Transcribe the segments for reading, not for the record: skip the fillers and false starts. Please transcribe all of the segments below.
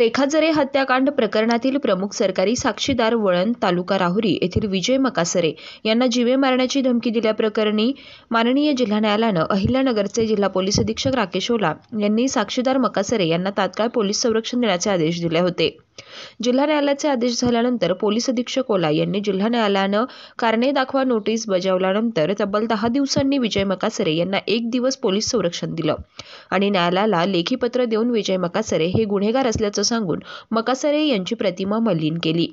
रेखाजरे हत्याकांड प्रकरणातील प्रमुख सरकारी साक्षीदार वळण तालुका राहुरी येथील विजय मकासरे यांना जीवे मारण्याची धमकी दिल्याप्रकरणी माननीय जिल्हा न्यायालयानं अहिल्यानगरचे जिल्हा पोलीस अधीक्षक राकेश ओला यांनी साक्षीदार मकासरे यांना तात्काळ पोलीस संरक्षण देण्याचे आदेश दिले होते। जिल्हा न्यायालयाचे आदेश झाल्यानंतर पोलीस अधीक्षक ओला यांनी जिल्हा न्यायालयानं कारणे दाखवा नोटीस बजावल्यानंतर तब्बल 10 दिवसांनी विजय मकासरे यांना 1 दिवस पोलीस संरक्षण दिलं आणि न्यायालयाला लेखी पत्र देऊन विजय मकासरे हे गुन्हेगार असल्याचं सांगून मकासरे यांची प्रतिमा मलिन केली।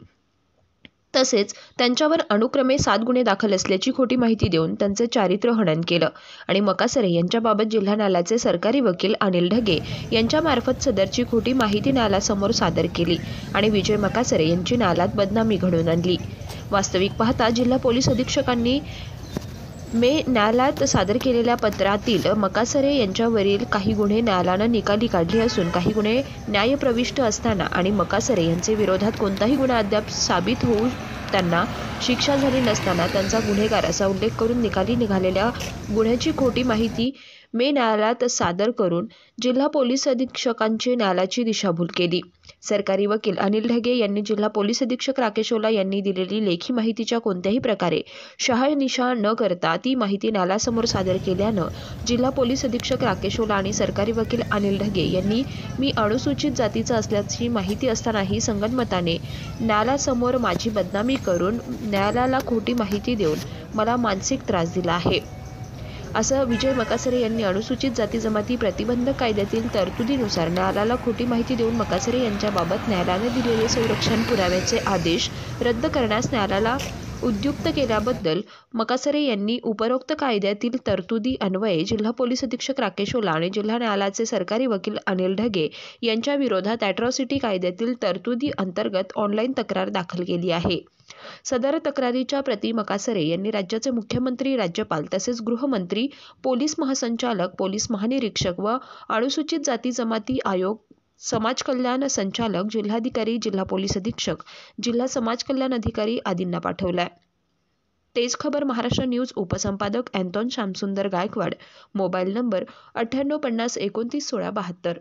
तसेच त्यांच्यावर अनुक्रमे 7 गुन्हे दाखल असल्याची खोटी माहिती देऊन त्यांचे चारित्र्य हनन केलं आणि मकासरे यांच्याबाबत जिल्हा न्यायालयाचे सरकारी वकील अनिल ढगे यांच्यामार्फत सदरची खोटी माहिती न्यायालयासमोर सादर केली आणि विजय मकासरे यांची न्यायालयात बदनामी घडवून आणली। वास्तविक पाहता जिल्हा पोलीस अधीक्षकांनी न्यायालयात सादर केलेल्या पत्रातील मकासरे यांच्यावरील काही गुन्हे न्यायालयानं निकाली काढले असून काही गुन्हे न्यायप्रविष्ट असताना आणि मकासरे यांचे विरोधात कोणताही गुन्हा अद्याप साबित होऊन त्यांना शिक्षा झाली नसताना त्यांचा गुन्हेगार असा उल्लेख करून निकाली निघालेल्या गुन्ह्याची खोटी माहिती न्यायालयात सादर करून जिल्हा पोलीस अधीक्षकांची न्यायालयाची दिशाभूल केली। सरकारी वकील अनिल ढगे यांनी जिल्हा पोलीस अधीक्षक राकेश ओला यांनी दिलेली लेखी माहितीच्या कोणत्याही प्रकारे शहानिशा न करता ती माहिती न्यायालयासमोर सादर केल्यानं जिल्हा पोलीस अधीक्षक राकेश ओला आणि सरकारी वकील अनिल ढगे यांनी मी अनुसूचित जातीचा असल्याची माहिती असतानाही संगनमताने न्यायालयासमोर माझी बदनामी करून न्यायालयाला खोटी माहिती देऊन मला मानसिक त्रास दिला आहे असं विजय मकासरे यांनी अनुसूचित जाती जमाती प्रतिबंधक कायद्यातील तरतुदीनुसार न्यायालयाला खोटी माहिती देऊन मकासरे यांच्याबाबत न्यायालयाने दिलेले संरक्षण पुराव्याचे आदेश रद्द करण्यास न्यायालयाला उद्युक्त केल्याबद्दल मकासरे यांनी उपरोक्त कायद्यातील तरतुदी अन्वये जिल्हा पोलीस अधीक्षक राकेश ओला आणि जिल्हा न्यायालयाचे सरकारी वकील अनिल ढगे यांच्या विरोधात अॅट्रॉसिटी कायद्यातील तरतुदी अंतर्गत ऑनलाईन तक्रार दाखल केली आहे। सदर तक्रारीच्या प्रती मकासरे यांनी राज्याचे मुख्यमंत्री, राज्यपाल तसेच गृहमंत्री, पोलीस महासंचालक, पोलीस महानिरीक्षक व अनुसूचित जाती जमाती आयोग, समाज कल्याण संचालक, जिल्हाधिकारी, जिल्हा पोलीस अधीक्षक, जिल्हा समाज कल्याण अधिकारी आदींना पाठवलाय। तेज खबर महाराष्ट्र न्यूज उपसंपादक Anton Shyamsundar Gaikwad, mobile number 9850291672।